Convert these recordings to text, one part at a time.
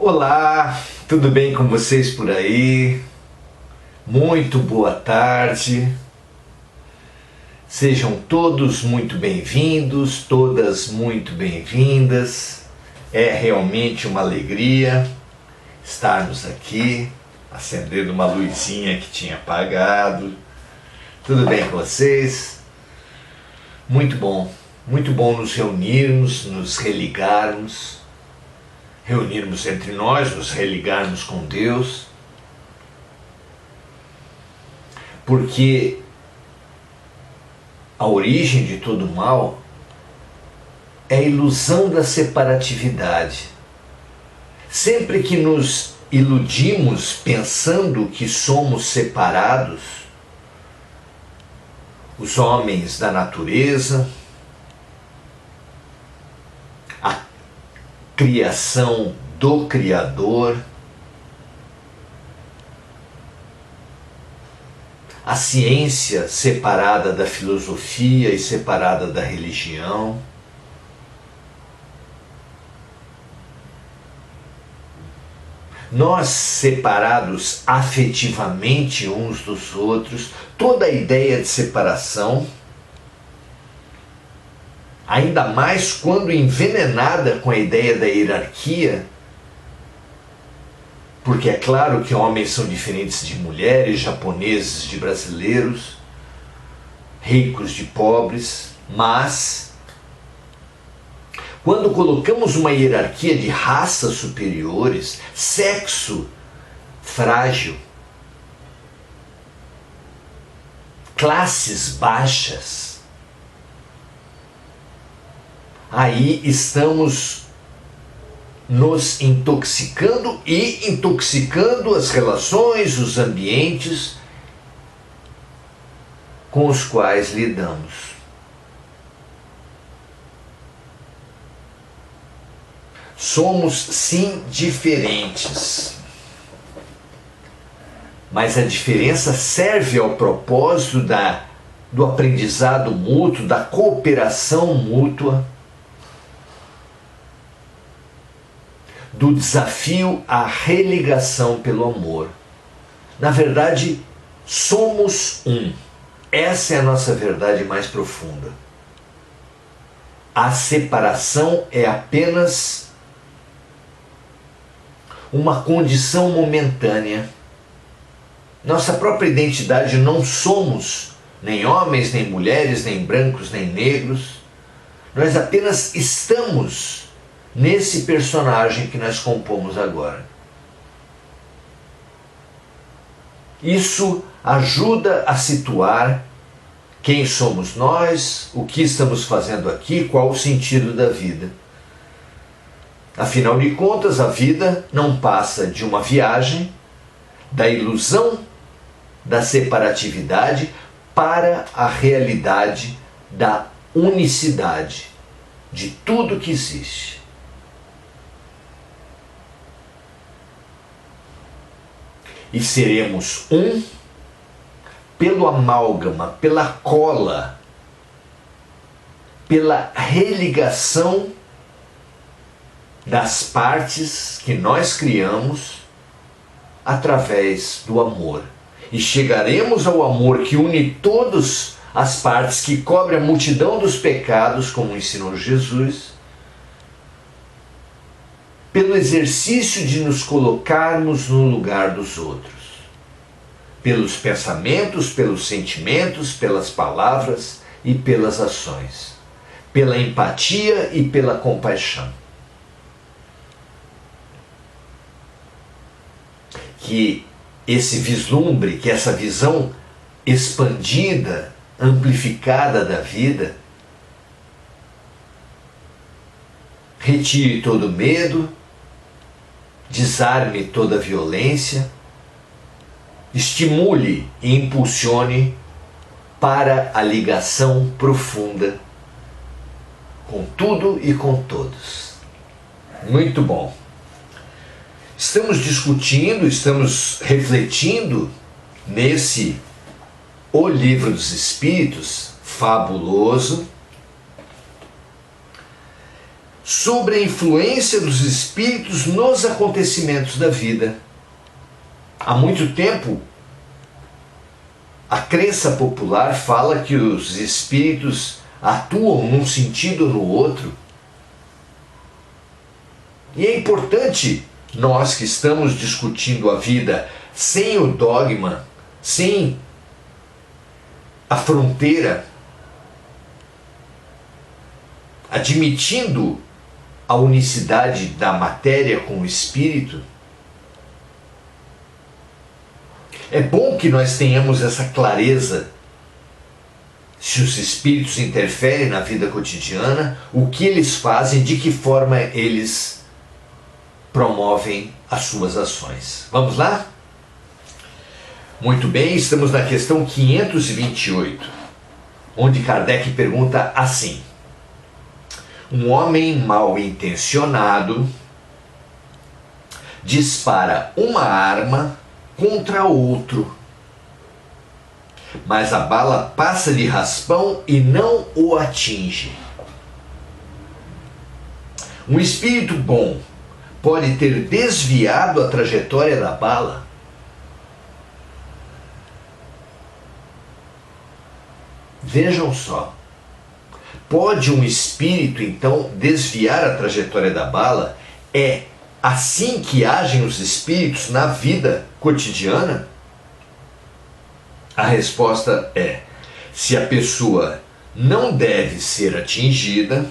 Olá, tudo bem com vocês por aí? Muito boa tarde. Sejam todos muito bem-vindos, todas muito bem-vindas. É realmente uma alegria estarmos aqui, acendendo uma luzinha que tinha apagado. Tudo bem com vocês? Muito bom nos reunirmos, nos religarmos, reunirmos entre nós, nos religarmos com Deus, porque a origem de todo mal é a ilusão da separatividade. Sempre que nos iludimos pensando que somos separados, os homens da natureza, a criação do Criador, a ciência separada da filosofia e separada da religião, nós separados afetivamente uns dos outros, toda a ideia de separação, ainda mais quando envenenada com a ideia da hierarquia, porque é claro que homens são diferentes de mulheres, japoneses de brasileiros, ricos de pobres, mas quando colocamos uma hierarquia de raças superiores, sexo frágil, classes baixas, aí estamos nos intoxicando e intoxicando as relações, os ambientes com os quais lidamos. Somos sim diferentes, mas a diferença serve ao propósito do aprendizado mútuo, da cooperação mútua, do desafio à religação pelo amor. Na verdade, somos um. Essa é a nossa verdade mais profunda. A separação é apenas uma condição momentânea. Nossa própria identidade não somos nem homens, nem mulheres, nem brancos, nem negros. Nós apenas estamos nesse personagem que nós compomos agora. Isso ajuda a situar quem somos nós, o que estamos fazendo aqui, qual o sentido da vida. Afinal de contas, a vida não passa de uma viagem da ilusão da separatividade para a realidade da unicidade de tudo que existe. E seremos um pelo amálgama, pela cola, pela religação das partes que nós criamos através do amor. E chegaremos ao amor que une todas as partes, que cobre a multidão dos pecados, como ensinou Jesus, pelo exercício de nos colocarmos no lugar dos outros, pelos pensamentos, pelos sentimentos, pelas palavras e pelas ações, pela empatia e pela compaixão. Que esse vislumbre, que essa visão expandida, amplificada da vida, retire todo medo, desarme toda violência, estimule e impulsione para a ligação profunda com tudo e com todos. Muito bom. Estamos discutindo, estamos refletindo nesse O Livro dos Espíritos, fabuloso, sobre a influência dos espíritos nos acontecimentos da vida. Há muito tempo, a crença popular fala que os espíritos atuam num sentido ou no outro. E é importante nós que estamos discutindo a vida sem o dogma, sem a fronteira, admitindo a unicidade da matéria com o espírito, é bom que nós tenhamos essa clareza. Se os espíritos interferem na vida cotidiana, o que eles fazem, de que forma eles promovem as suas ações. Vamos lá? Muito bem, estamos na questão 528, onde Kardec pergunta assim: um homem mal intencionado dispara uma arma contra outro, mas a bala passa de raspão e não o atinge. Um espírito bom pode ter desviado a trajetória da bala? Vejam só. Pode um espírito, então, desviar a trajetória da bala? É assim que agem os espíritos na vida cotidiana? A resposta é: se a pessoa não deve ser atingida,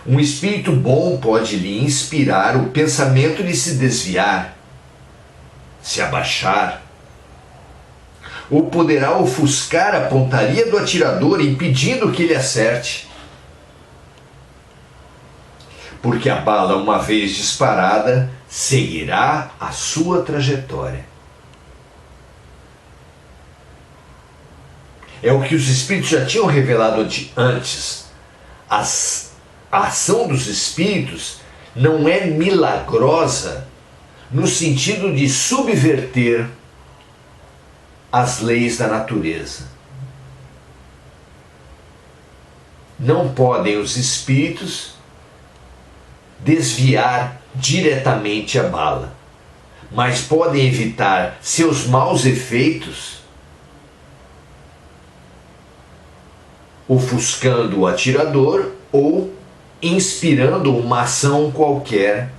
um espírito bom pode lhe inspirar o pensamento de se desviar, se abaixar, ou poderá ofuscar a pontaria do atirador, impedindo que ele acerte. Porque a bala, uma vez disparada, seguirá a sua trajetória. É o que os espíritos já tinham revelado antes. A ação dos espíritos não é milagrosa no sentido de subverter as leis da natureza. Não podem os espíritos desviar diretamente a bala, mas podem evitar seus maus efeitos ofuscando o atirador ou inspirando uma ação qualquer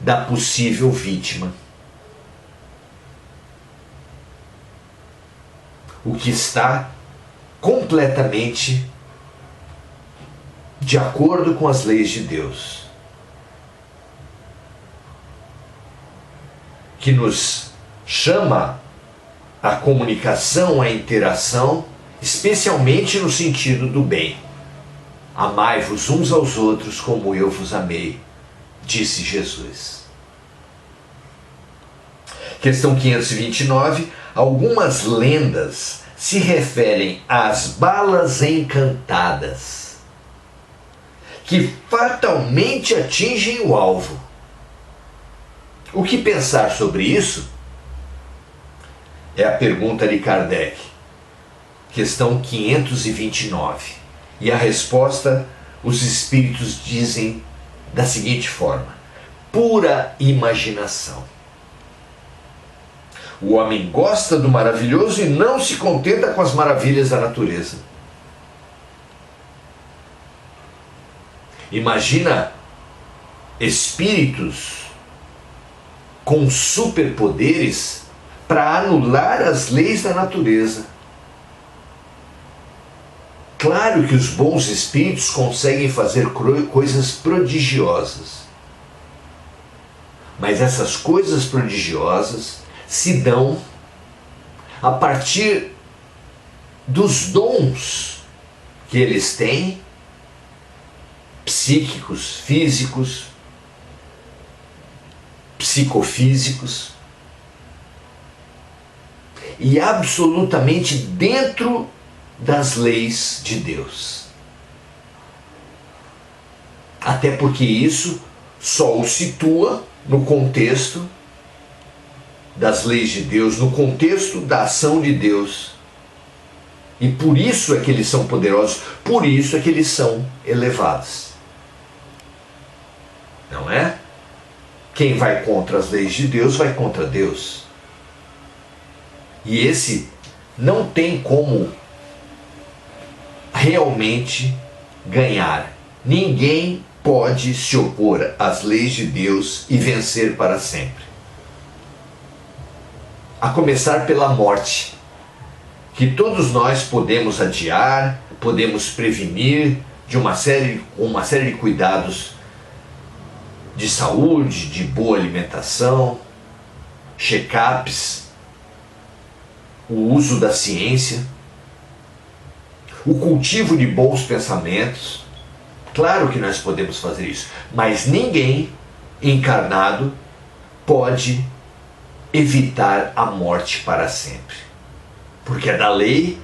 da possível vítima. O que está completamente de acordo com as leis de Deus, que nos chama a comunicação, a interação, especialmente no sentido do bem. Amai-vos uns aos outros como eu vos amei, disse Jesus. Questão 529. Algumas lendas se referem às balas encantadas, que fatalmente atingem o alvo. O que pensar sobre isso? É a pergunta de Kardec. Questão 529. E a resposta, os espíritos dizem da seguinte forma: pura imaginação. O homem gosta do maravilhoso e não se contenta com as maravilhas da natureza. Imagina espíritos com superpoderes para anular as leis da natureza. Claro que os bons espíritos conseguem fazer coisas prodigiosas. Mas essas coisas prodigiosas se dão a partir dos dons que eles têm, psíquicos, físicos, psicofísicos, e absolutamente dentro das leis de Deus. Até porque isso só o situa no contexto das leis de Deus, no contexto da ação de Deus E por isso é que eles são poderosos, por isso é que eles são elevados. Não é? Quem vai contra as leis de Deus vai contra Deus. E esse não tem como realmente ganhar. Ninguém pode se opor às leis de Deus e vencer para sempre. A começar pela morte, que todos nós podemos adiar, podemos prevenir de uma série de cuidados de saúde, de boa alimentação, check-ups, o uso da ciência, o cultivo de bons pensamentos. Claro que nós podemos fazer isso, mas ninguém encarnado pode evitar a morte para sempre. Porque é da lei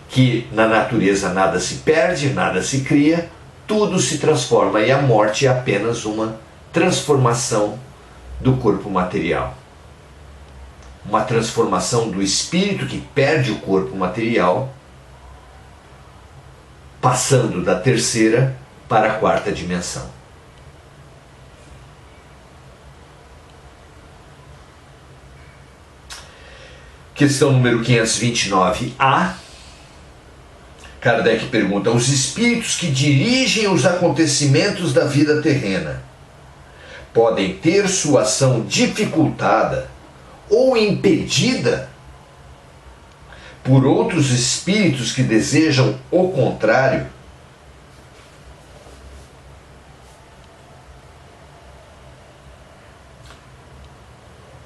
que na natureza nada se perde, nada se cria, tudo se transforma, e a morte é apenas uma transformação do corpo material. Uma transformação do espírito que perde o corpo material, passando da terceira para a quarta dimensão. Questão número 529A. Kardec pergunta: os espíritos que dirigem os acontecimentos da vida terrena podem ter sua ação dificultada ou impedida por outros espíritos que desejam o contrário?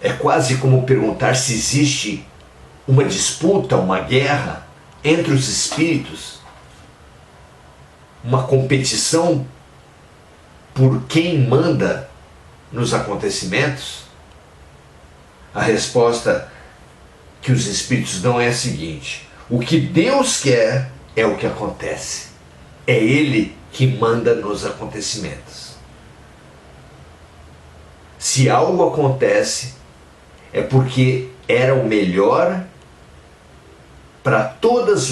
É quase como perguntar se existe uma disputa, uma guerra entre os espíritos, uma competição por quem manda nos acontecimentos. A resposta que os espíritos dão é a seguinte: o que Deus quer é o que acontece. É Ele que manda nos acontecimentos. Se algo acontece, é porque era o melhor para todos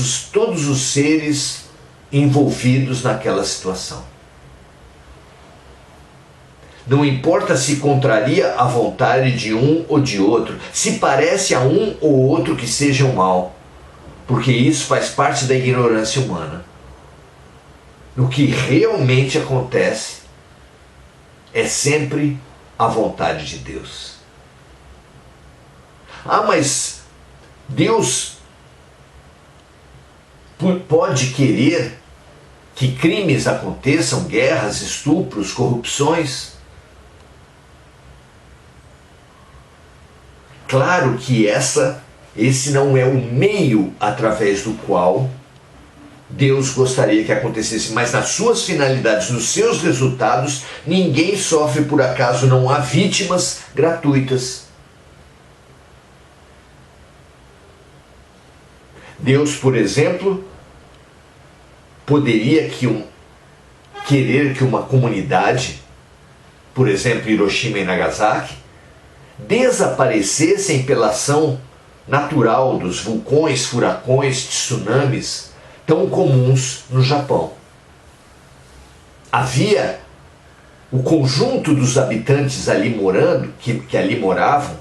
os seres envolvidos naquela situação. Não importa se contraria a vontade de um ou de outro, se parece a um ou outro que seja o mal, porque isso faz parte da ignorância humana. O que realmente acontece é sempre a vontade de Deus. Ah, mas Deus pode querer que crimes aconteçam, guerras, estupros, corrupções? Claro que esse não é o meio através do qual Deus gostaria que acontecesse, mas nas suas finalidades, nos seus resultados, ninguém sofre por acaso, não há vítimas gratuitas. Deus, por exemplo, poderia querer que uma comunidade, por exemplo, Hiroshima e Nagasaki, desaparecessem pela ação natural dos vulcões, furacões, tsunamis tão comuns no Japão. Havia o conjunto dos habitantes ali morando, que ali moravam,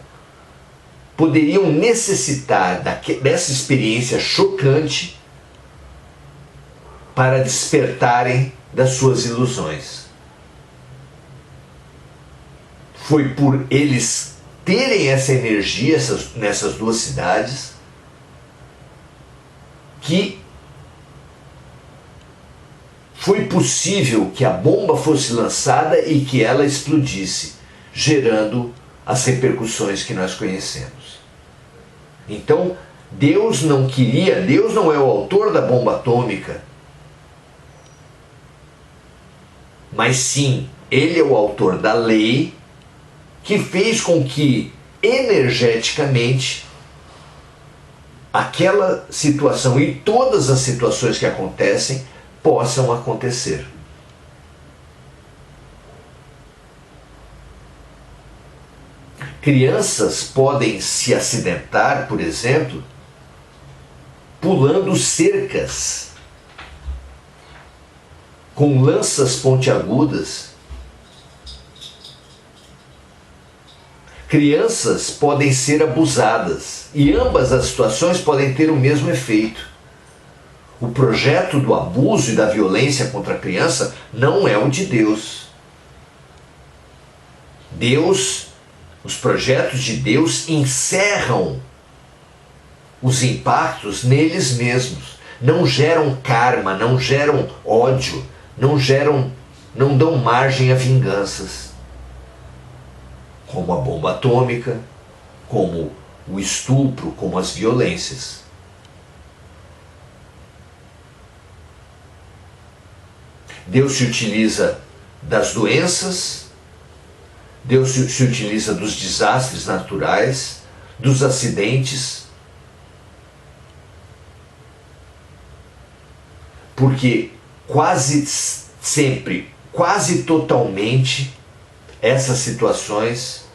poderiam necessitar dessa experiência chocante para despertarem das suas ilusões. Foi por eles terem essa energia nessas duas cidades que foi possível que a bomba fosse lançada e que ela explodisse, gerando as repercussões que nós conhecemos. Então, Deus não é o autor da bomba atômica, mas sim, Ele é o autor da lei que fez com que, energeticamente, aquela situação e todas as situações que acontecem possam acontecer. Crianças podem se acidentar, por exemplo, pulando cercas, com lanças pontiagudas. Crianças podem ser abusadas e ambas as situações podem ter o mesmo efeito. O projeto do abuso e da violência contra a criança não é o de Deus. Os projetos de Deus encerram os impactos neles mesmos. Não geram karma, não geram ódio, não dão margem a vinganças. Como a bomba atômica, como o estupro, como as violências. Deus se utiliza das doenças, Deus se utiliza dos desastres naturais, dos acidentes, porque quase sempre, quase totalmente, essas situações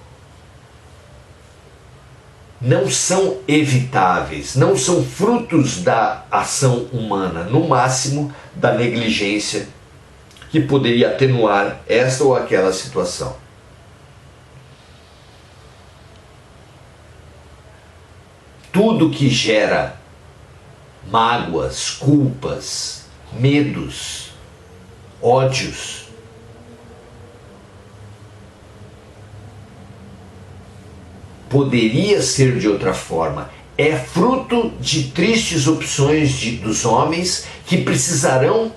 não são evitáveis, não são frutos da ação humana, no máximo da negligência que poderia atenuar esta ou aquela situação. Tudo que gera mágoas, culpas, medos, ódios, poderia ser de outra forma. É fruto de tristes opções dos homens que precisarão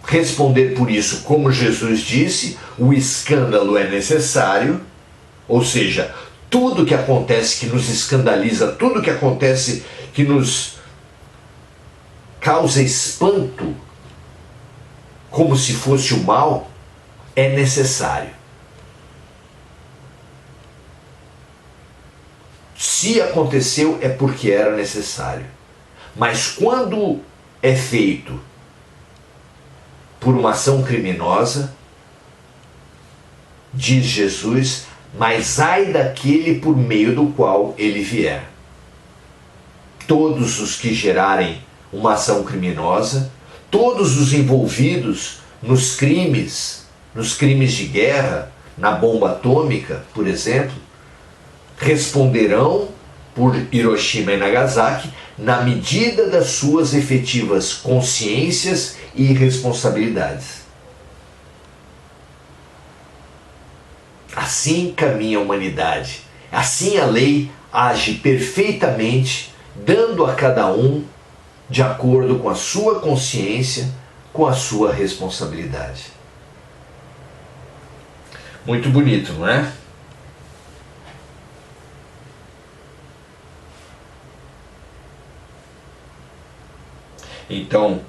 responder por isso. Como Jesus disse, o escândalo é necessário, ou seja, tudo que acontece que nos escandaliza, tudo que acontece que nos causa espanto, como se fosse o mal, é necessário. Se aconteceu, é porque era necessário. Mas quando é feito por uma ação criminosa, diz Jesus, mas ai daquele por meio do qual ele vier. Todos os que gerarem uma ação criminosa, todos os envolvidos nos crimes de guerra, na bomba atômica, por exemplo, responderão por Hiroshima e Nagasaki na medida das suas efetivas consciências e responsabilidades. Assim caminha a humanidade. Assim a lei age perfeitamente, dando a cada um de acordo com a sua consciência, com a sua responsabilidade. Muito bonito, não é? Então,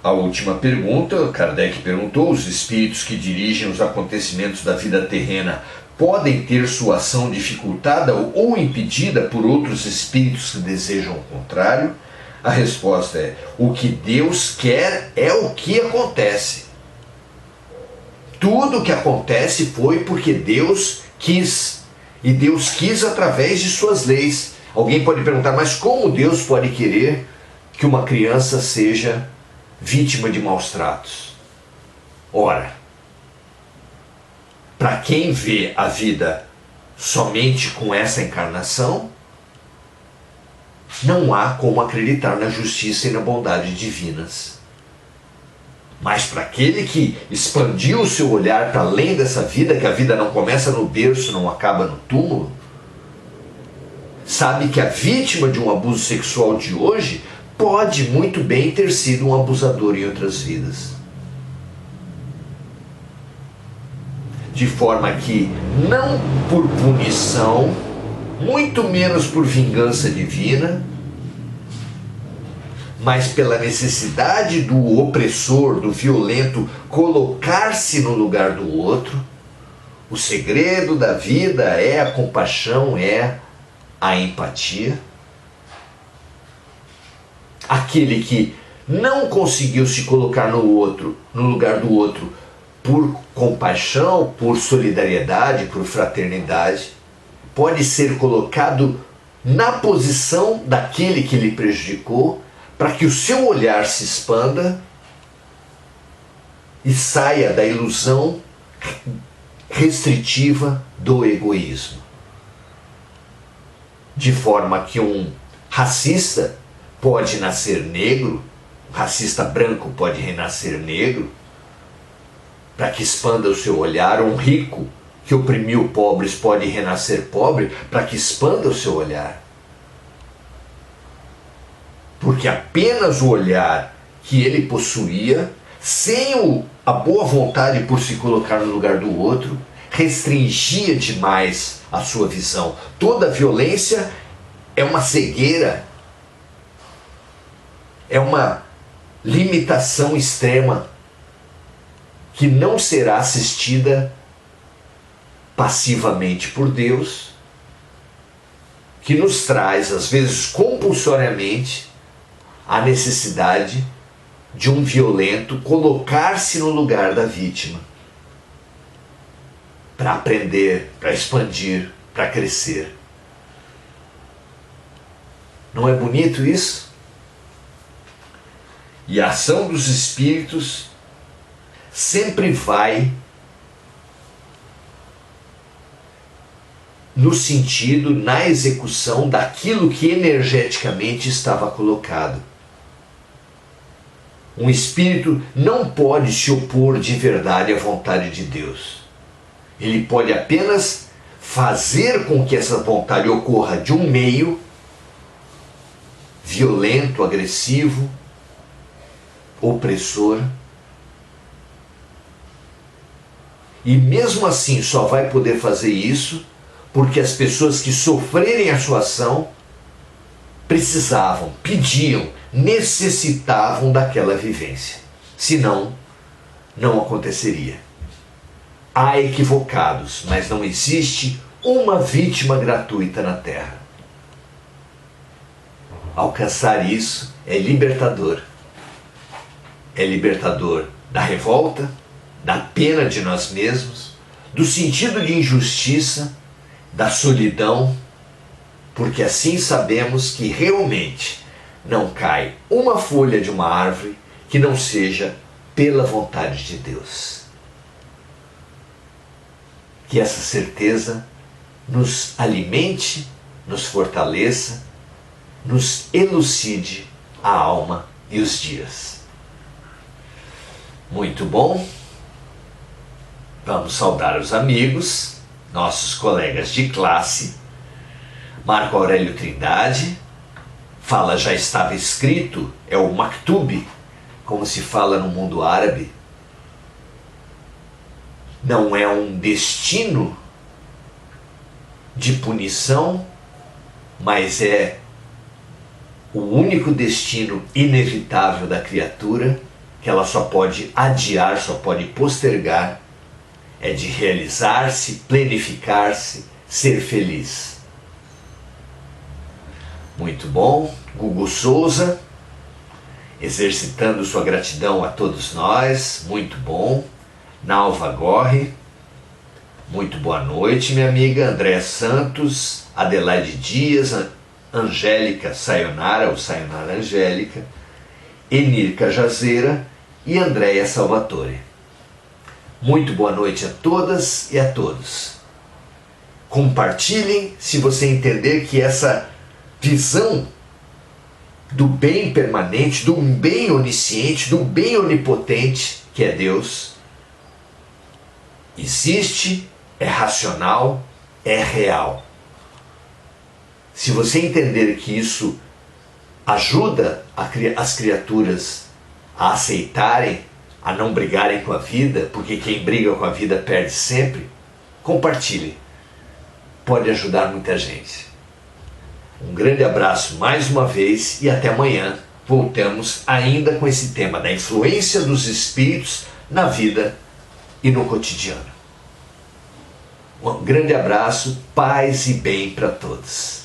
a última pergunta, Kardec perguntou: os espíritos que dirigem os acontecimentos da vida terrena podem ter sua ação dificultada ou impedida por outros espíritos que desejam o contrário? A resposta é: o que Deus quer é o que acontece. Tudo que acontece foi porque Deus quis. E Deus quis através de suas leis. Alguém pode perguntar, mas como Deus pode querer que uma criança seja vítima de maus tratos? Ora, para quem vê a vida somente com essa encarnação, não há como acreditar na justiça e na bondade divinas. Mas para aquele que expandiu o seu olhar para além dessa vida, que a vida não começa no berço, não acaba no túmulo, sabe que a vítima de um abuso sexual de hoje pode muito bem ter sido um abusador em outras vidas. De forma que, não por punição, muito menos por vingança divina, mas pela necessidade do opressor, do violento, colocar-se no lugar do outro, o segredo da vida é a compaixão, é a empatia. Aquele que não conseguiu se colocar no lugar do outro, por compaixão, por solidariedade, por fraternidade, pode ser colocado na posição daquele que lhe prejudicou, para que o seu olhar se expanda e saia da ilusão restritiva do egoísmo. De forma que um racista pode nascer negro, um racista branco pode renascer negro, para que expanda o seu olhar. Um rico que oprimiu pobres pode renascer pobre, para que expanda o seu olhar. Porque apenas o olhar que ele possuía, sem a boa vontade por se colocar no lugar do outro, restringia demais a sua visão. Toda violência é uma cegueira, é uma limitação extrema que não será assistida passivamente por Deus, que nos traz, às vezes compulsoriamente, a necessidade de um violento colocar-se no lugar da vítima para aprender, para expandir, para crescer. Não é bonito isso? E a ação dos espíritos sempre vai no sentido, na execução daquilo que energeticamente estava colocado. Um espírito não pode se opor de verdade à vontade de Deus. Ele pode apenas fazer com que essa vontade ocorra de um meio violento, agressivo, opressor. E mesmo assim só vai poder fazer isso porque as pessoas que sofrerem a sua ação precisavam, pediam, necessitavam daquela vivência. Senão, não aconteceria. Há equivocados, mas não existe uma vítima gratuita na Terra. Alcançar isso é libertador. É libertador da revolta, da pena de nós mesmos, do sentido de injustiça, da solidão, porque assim sabemos que realmente não cai uma folha de uma árvore que não seja pela vontade de Deus. Que essa certeza nos alimente, nos fortaleça, nos elucide a alma e os dias. Muito bom. Vamos saudar os amigos, nossos colegas de classe. Marco Aurélio Trindade fala, já estava escrito, é o maktub, como se fala no mundo árabe. Não é um destino de punição, mas é o único destino inevitável da criatura, que ela só pode adiar, só pode postergar, é de realizar-se, planificar-se, ser feliz. Muito bom. Gugu Souza, exercitando sua gratidão a todos nós, muito bom. Nalva Gorre, muito boa noite, minha amiga. André Santos, Adelaide Dias, Angélica Sayonara, ou Sayonara Angélica, Enir Cajazeira e Andréia Salvatore. Muito boa noite a todas e a todos. Compartilhem se você entender que essa visão do bem permanente, do bem onisciente, do bem onipotente, que é Deus, existe, é racional, é real. Se você entender que isso ajuda as criaturas a aceitarem, a não brigarem com a vida, porque quem briga com a vida perde sempre, compartilhe. Pode ajudar muita gente. Um grande abraço mais uma vez e até amanhã. Voltamos ainda com esse tema da influência dos espíritos na vida e no cotidiano. Um grande abraço, paz e bem para todos.